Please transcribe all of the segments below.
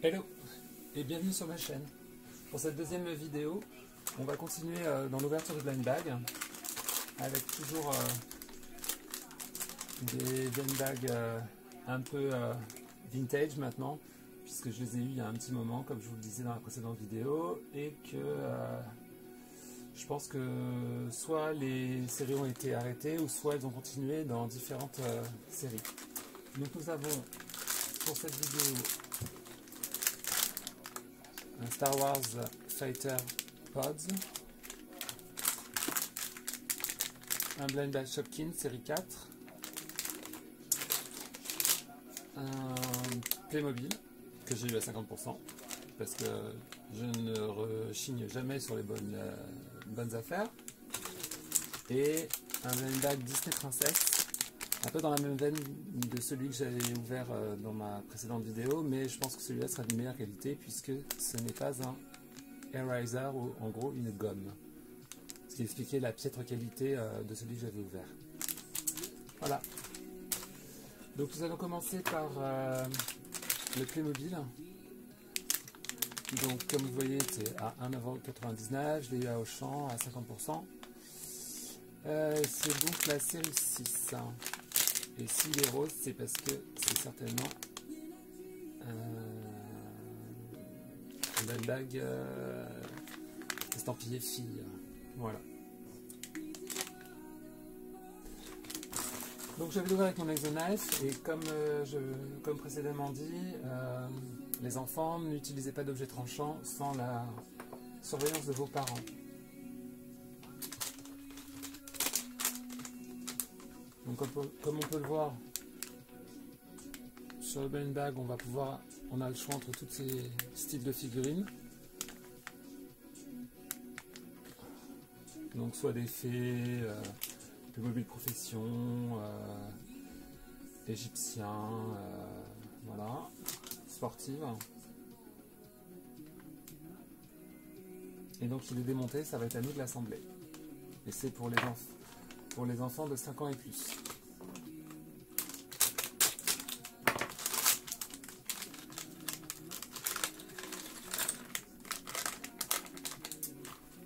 Hello et bienvenue sur ma chaîne. Pour cette deuxième vidéo, on va continuer dans l'ouverture de blind bag avec toujours des blind bags un peu vintage maintenant, puisque je les ai eus il y a un petit moment, comme je vous le disais dans la précédente vidéo, et que je pense que soit les séries ont été arrêtées ou soit elles ont continué dans différentes séries. Donc nous avons pour cette vidéo un Star Wars Fighter Pods, un blind bag Shopkins série 4, un Playmobil que j'ai eu à 50% parce que je ne rechigne jamais sur les bonnes affaires, et un blind bag Disney Princess, un peu dans la même veine de celui que j'avais ouvert dans ma précédente vidéo, mais je pense que celui-là sera de meilleure qualité puisque ce n'est pas un eraser ou en gros une gomme, ce qui expliquait la piètre qualité de celui que j'avais ouvert. Voilà. Donc nous allons commencer par le Playmobil. Donc comme vous voyez, c'est à 1,99 €, je l'ai eu à Auchan à 50%. C'est donc la série 6. Et s'il est rose, c'est parce que c'est certainement un blind bag estampillé fille. Voilà. Donc je vais l'ouvrir avec mon ExoKnife, et comme précédemment dit, les enfants, n'utilisez pas d'objets tranchants sans la surveillance de vos parents. Donc comme on peut le voir sur le blind bag, on a le choix entre tous ces styles de figurines. Donc soit des fées, Playmobil profession, égyptien, voilà, sportive. Et donc il est démonté, ça va être à nous de l'assembler. Et c'est pour les enfants de 5 ans et plus.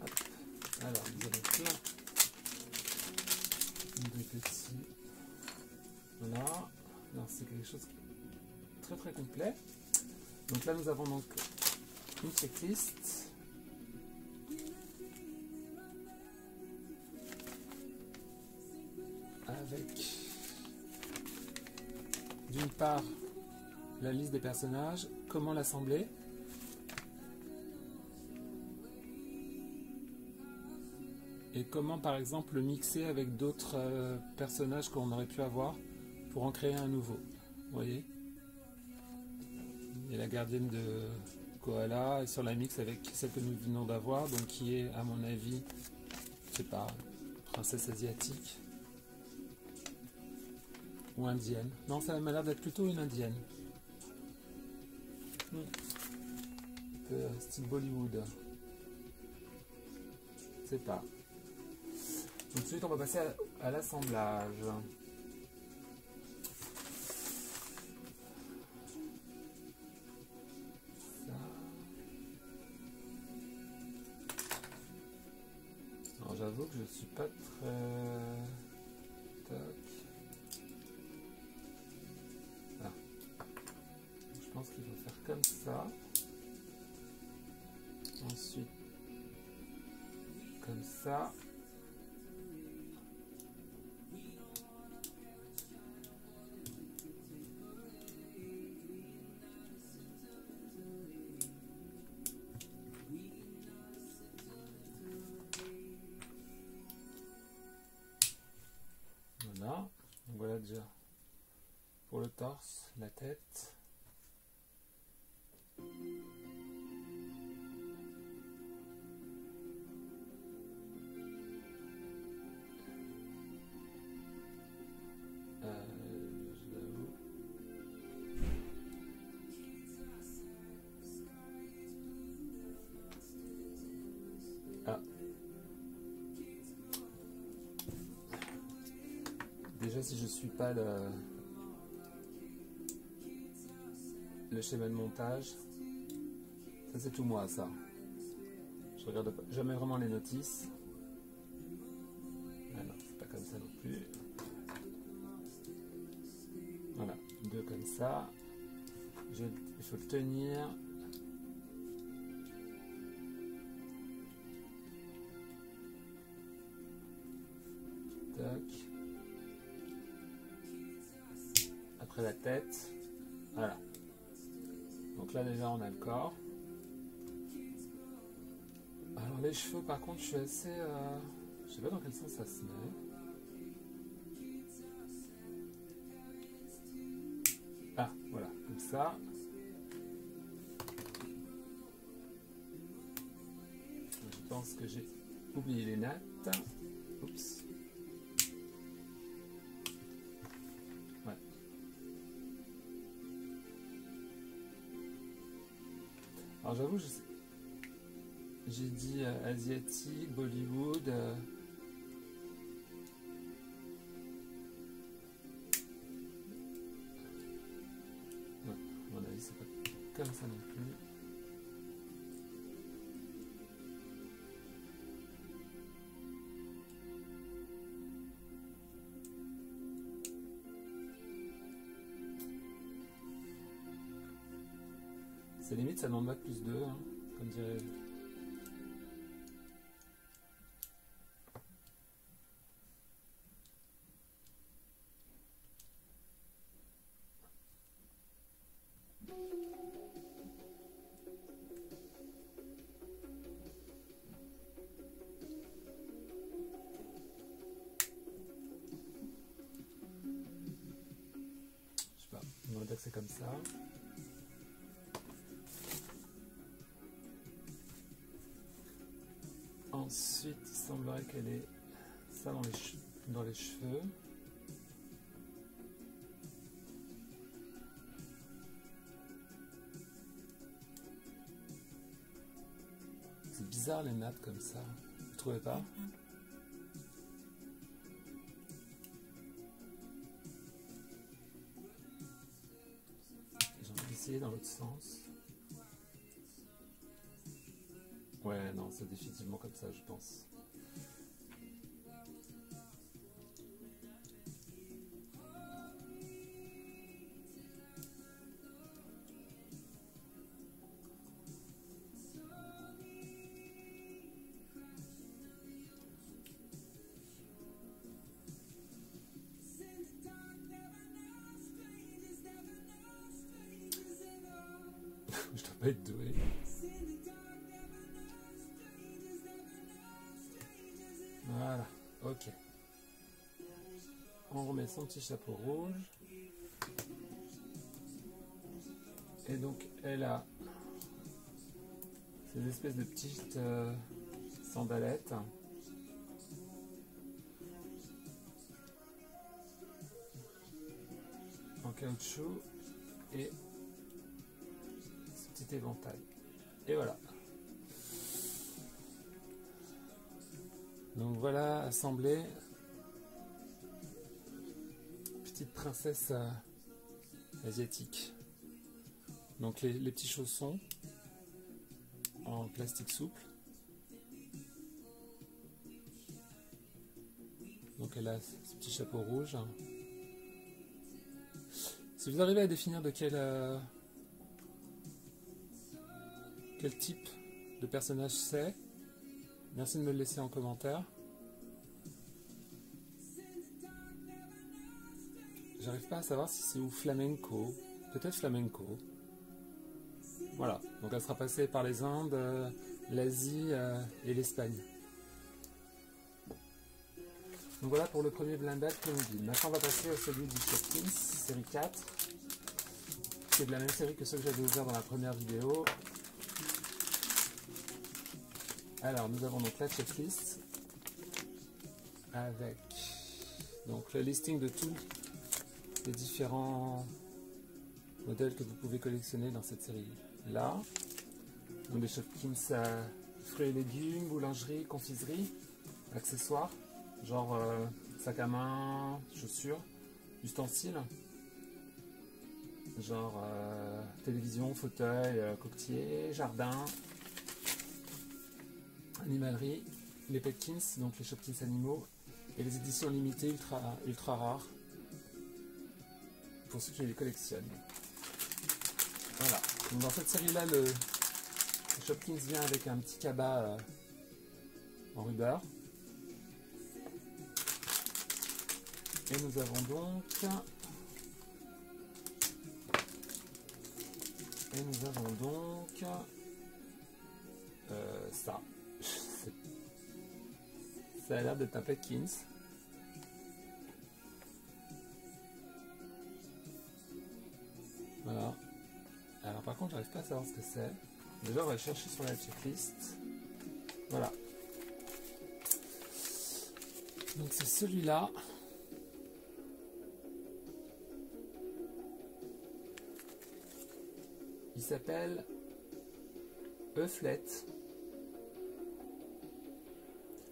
Hop. Alors, nous avons plein de petits. Voilà. Alors, c'est quelque chose qui est très très complet. Donc là, nous avons donc une checklist. Avec d'une part la liste des personnages, comment l'assembler, et comment par exemple le mixer avec d'autres personnages qu'on aurait pu avoir pour en créer un nouveau. Vous voyez, il y a la gardienne de Koala, et sur la mix avec celle que nous venons d'avoir, donc qui est à mon avis, je sais pas, princesse asiatique ou indienne. Non, ça m'a l'air d'être plutôt une indienne. Un peu style Bollywood. Je sais pas. Donc ensuite on va passer à l'assemblage. Alors j'avoue que je suis pas très... Toc. Je pense qu'il faut faire comme ça. Ensuite, comme ça. Voilà. Donc voilà déjà pour le torse, la tête. Ah. Déjà, si je suis pas le schéma de montage, c'est tout moi, ça. Je regarde jamais vraiment les notices. Ah non, c'est pas comme ça non plus. Voilà, 2 comme ça. Il faut le tenir. Tac. Après la tête. Voilà. Donc là déjà on a le corps. Alors les cheveux par contre je suis assez... je sais pas dans quel sens ça se met. Ah voilà, comme ça. Je pense que j'ai oublié les nattes. Oups. Ouais. Alors j'avoue, j'ai dit asiatique, Bollywood. Ouais, à mon avis, c'est pas comme ça non plus. C'est limite, ça demande bac plus 2, hein, comme dirait. Je sais pas, on va dire que c'est comme ça. Ensuite, il semblerait qu'elle ait ça dans les cheveux. C'est bizarre les nattes comme ça. Vous trouvez pas? J'ai envie d'essayer dans l'autre sens. Ouais, non, c'est définitivement comme ça, je pense. Je dois pas être doué. Voilà, ok. On remet son petit chapeau rouge. Et donc, elle a ces espèces de petites sandalettes. En caoutchouc. Et ce petit éventail. Et voilà. Donc voilà, assemblée. Petite princesse asiatique. Donc les petits chaussons en plastique souple. Donc elle a ce petit chapeau rouge. Si vous arrivez à définir de quel type de personnage c'est, merci de me le laisser en commentaire. J'arrive pas à savoir si c'est ou flamenco, peut-être flamenco. Voilà, donc elle sera passée par les Indes, l'Asie et l'Espagne. Donc voilà pour le premier blind bag Playmobil. Maintenant on va passer à celui du Chef Kims, série 4. C'est de la même série que ceux que j'avais ouvert dans la première vidéo. Alors nous avons donc la checklist avec donc le listing de tous les différents modèles que vous pouvez collectionner dans cette série là. Donc des Chef Kims fruits et légumes, boulangerie, confiserie, accessoires, genre sac à main, chaussures, ustensiles. genre télévision, fauteuil, coquetier, jardin, animalerie, les Petkins, donc les Shopkins animaux, et les éditions limitées ultra rares, pour ceux qui les collectionnent. Voilà. Donc dans cette série-là, le Shopkins vient avec un petit cabas en rubber. Et nous avons donc ça. Ça a l'air d'être un Petkins. Voilà. Alors par contre, j'arrive pas à savoir ce que c'est. Déjà, on va le chercher sur la checklist. Voilà. Donc c'est celui-là. Il s'appelle Euflet.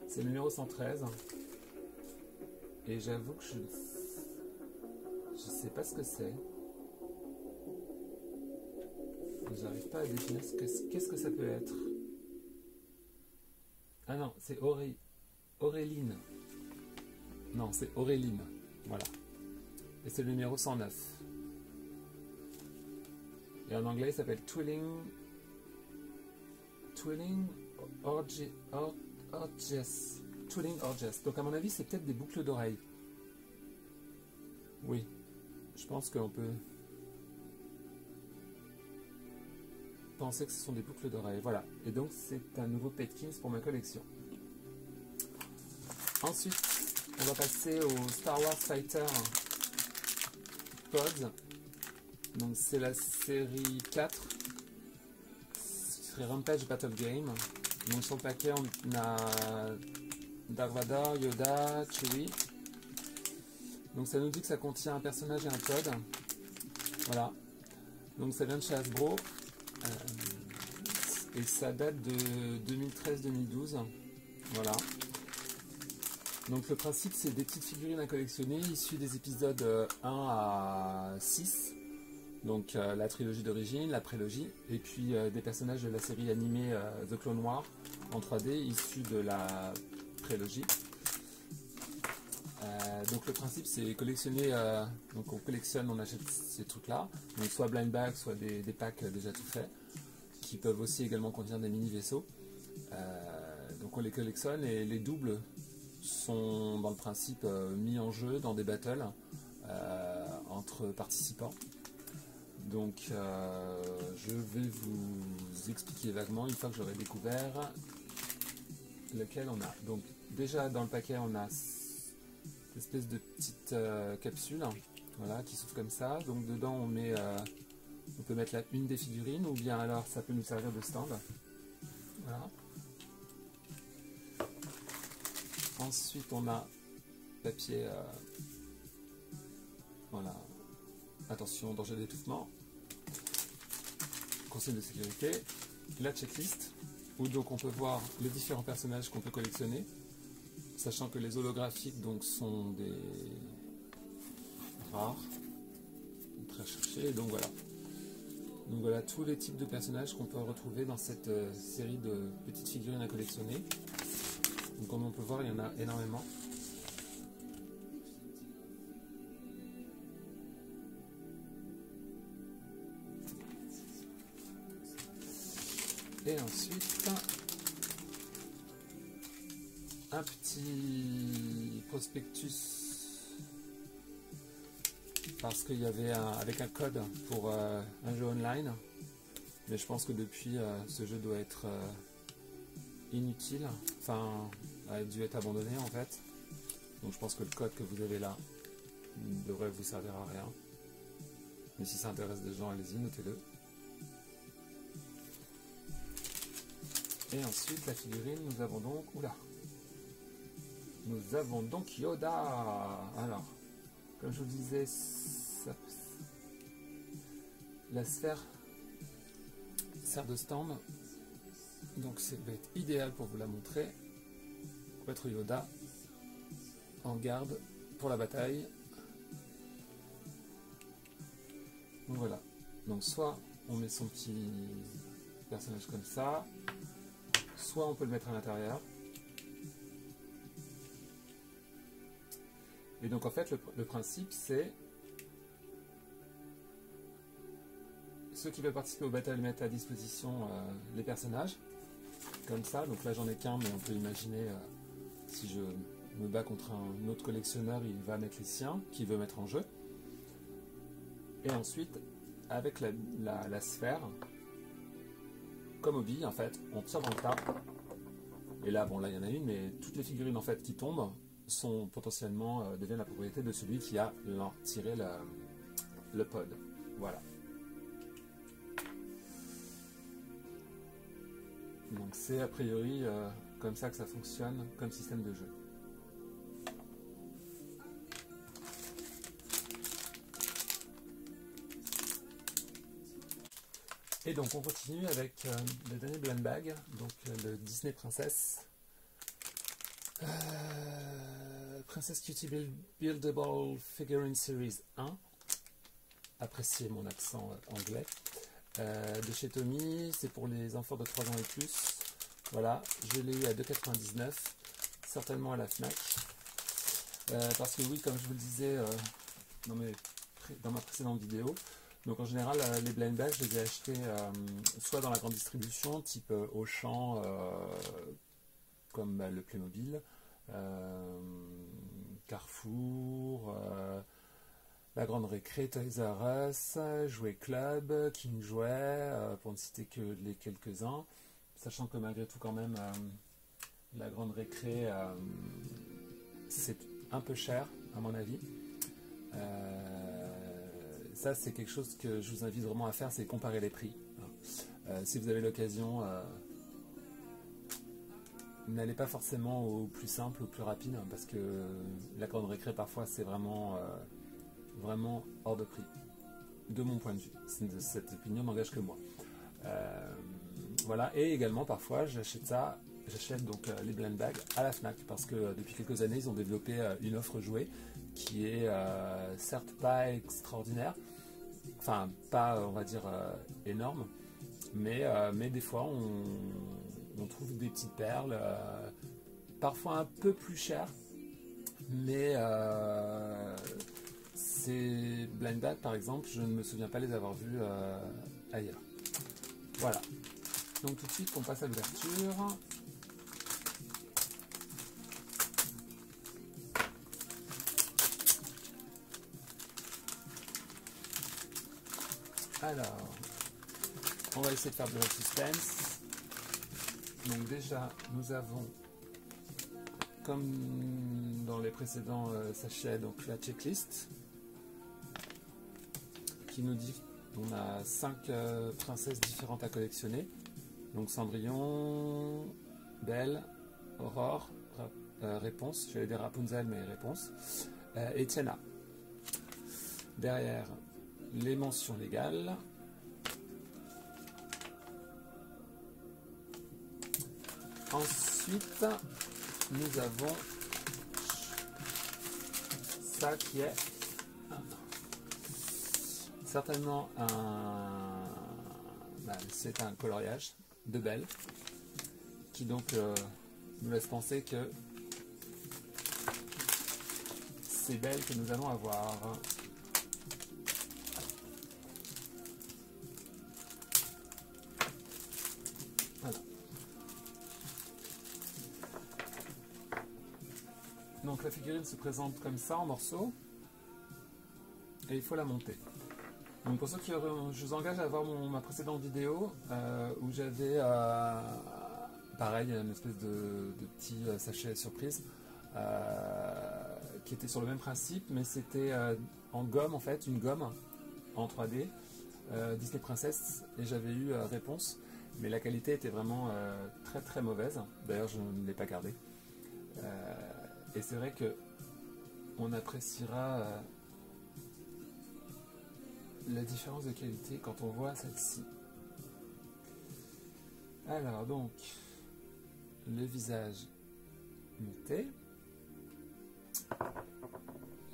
C'est le numéro 113. Et j'avoue que je sais pas ce que c'est. J'arrive pas à définir qu'est-ce que ça peut être. Ah non, c'est Auréline. Non, c'est Auréline. Voilà. Et c'est le numéro 109. Et en anglais, il s'appelle Twilling Orges. Twilling Orges. Donc à mon avis, c'est peut-être des boucles d'oreilles. Oui. Je pense qu'on peut penser que ce sont des boucles d'oreilles. Voilà. Et donc, c'est un nouveau Petkins pour ma collection. Ensuite, on va passer au Star Wars Fighter Pods. Donc, c'est la série 4. C'est Rampage Battle Game. Donc, sur le paquet, on a Dark Vador, Yoda, Chewie. Donc, ça nous dit que ça contient un personnage et un pod. Voilà. Donc, ça vient de chez Hasbro. Et ça date de 2013-2012. Voilà. Donc le principe, c'est des petites figurines à collectionner issues des épisodes 1 à 6. Donc la trilogie d'origine, la prélogie, et puis des personnages de la série animée The Clone Wars en 3D issus de la prélogie. Donc le principe, c'est collectionner. Donc on collectionne, on achète ces trucs-là. Donc soit blind bag, soit des packs déjà tout faits, qui peuvent aussi également contenir des mini vaisseaux. Donc on les collectionne et les doubles sont dans le principe mis en jeu dans des battles entre participants. Donc je vais vous expliquer vaguement une fois que j'aurai découvert lequel on a. Donc déjà dans le paquet on a cette espèce de petite capsule, voilà, qui s'ouvre comme ça. Donc dedans on peut mettre une des figurines, ou bien alors ça peut nous servir de stand. Voilà. Ensuite on a papier, voilà, attention, danger d'étouffement, consigne de sécurité, la checklist, où donc on peut voir les différents personnages qu'on peut collectionner, sachant que les holographiques donc sont des rares, très cherchés, et donc voilà. Donc voilà tous les types de personnages qu'on peut retrouver dans cette série de petites figurines à collectionner. Donc comme on peut voir, il y en a énormément. Et ensuite, un petit prospectus, parce qu'il y avait avec un code pour un jeu online, mais je pense que depuis ce jeu doit être inutile, enfin a dû être abandonné en fait. Donc je pense que le code que vous avez là devrait vous servir à rien, mais si ça intéresse des gens, allez-y, notez-le. Et ensuite la figurine, nous avons donc Yoda. Alors comme je vous disais, la sphère sert de stand, donc ça va être idéal pour vous la montrer. Votre Yoda en garde pour la bataille. Donc voilà. Donc soit on met son petit personnage comme ça, soit on peut le mettre à l'intérieur. Et donc en fait le principe c'est ceux qui veulent participer au battle mettent à disposition les personnages comme ça. Donc là j'en ai qu'un, mais on peut imaginer si je me bats contre un autre collectionneur, il va mettre les siens qu'il veut mettre en jeu. Et ensuite avec la sphère, comme aux billes en fait, on tire dans le tas. Et là bon là il y en a une, mais toutes les figurines en fait qui tombent sont potentiellement deviennent la propriété de celui qui a tiré le pod. Voilà. Donc c'est a priori comme ça que ça fonctionne comme système de jeu. Et donc on continue avec le dernier blind bag, donc le Disney Princess. Princess Cutie Buildable Figurine Series 1. Appréciez mon accent anglais. De chez Tommy, c'est pour les enfants de 3 ans et plus. Voilà, je l'ai eu à 2,99, certainement à la Fnac. Parce que oui, comme je vous le disais dans ma précédente vidéo, donc en général les blind bags je les ai achetés soit dans la grande distribution type Auchan, comme le Playmobil, Carrefour, la Grande Récré, Toys R Us, Jouet Club, King Jouet, pour ne citer que les quelques-uns, sachant que malgré tout quand même la Grande Récré c'est un peu cher à mon avis. Ça c'est quelque chose que je vous invite vraiment à faire, c'est comparer les prix. Si vous avez l'occasion, n'allez pas forcément au plus simple, au plus rapide, parce que la Grande Récré parfois c'est vraiment hors de prix, de mon point de vue. Cette opinion n'engage que moi. Voilà, et également parfois j'achète donc les blind bags à la Fnac, parce que depuis quelques années ils ont développé une offre jouet qui est certes pas extraordinaire, enfin pas on va dire énorme, mais des fois on trouve des petites perles, parfois un peu plus chères, mais ces blind bags par exemple, je ne me souviens pas les avoir vus ailleurs. Voilà, donc tout de suite on passe à l'ouverture. Alors, on va essayer de faire de la suspense. Donc déjà, nous avons, comme dans les précédents sachets, donc la checklist qui nous dit qu'on a 5 princesses différentes à collectionner. Donc Cendrillon, Belle, Aurore, Réponse, j'allais dire Rapunzel mais Réponse, et Tiana. Derrière, les mentions légales. Ensuite, nous avons ça qui est certainement c'est un coloriage de Belle qui donc nous laisse penser que c'est Belle que nous allons avoir. Voilà. Donc la figurine se présente comme ça en morceaux et il faut la monter. Donc pour ceux qui je vous engage à voir ma précédente vidéo où j'avais pareil une espèce de petit sachet surprise qui était sur le même principe, mais c'était en gomme en fait, une gomme en 3D Disney Princess, et j'avais eu Réponse, mais la qualité était vraiment très très mauvaise. D'ailleurs je ne l'ai pas gardé. Et c'est vrai que on appréciera la différence de qualité quand on voit celle-ci. Alors donc, le visage monté,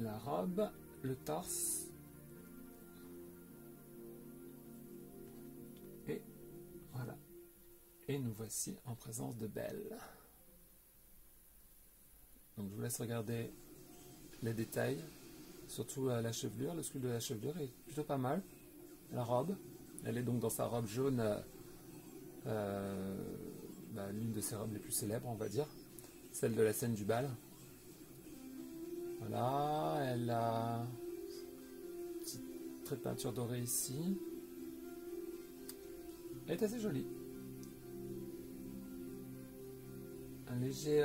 la robe, le torse, Et nous voici en présence de Belle. Donc je vous laisse regarder les détails, surtout la chevelure. Le sculpte de la chevelure est plutôt pas mal. La robe, elle est donc dans sa robe jaune, l'une de ses robes les plus célèbres, on va dire, celle de la scène du bal. Voilà, elle a un petit trait de peinture dorée ici. Elle est assez jolie. Un léger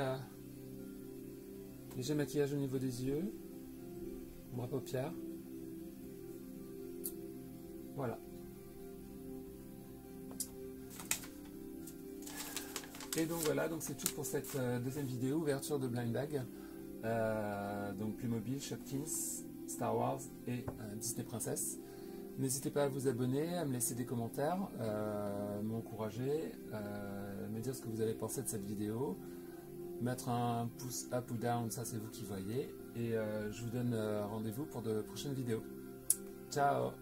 maquillage au niveau des yeux, ombre à paupières. Voilà. Et donc voilà, donc c'est tout pour cette deuxième vidéo, ouverture de Blind Bag. Donc Playmobil, Shopkins, Star Wars et Disney Princess. N'hésitez pas à vous abonner, à me laisser des commentaires, m'encourager, me dire ce que vous avez pensé de cette vidéo, mettre un pouce up ou down, ça c'est vous qui voyez, et je vous donne rendez-vous pour de prochaines vidéos. Ciao!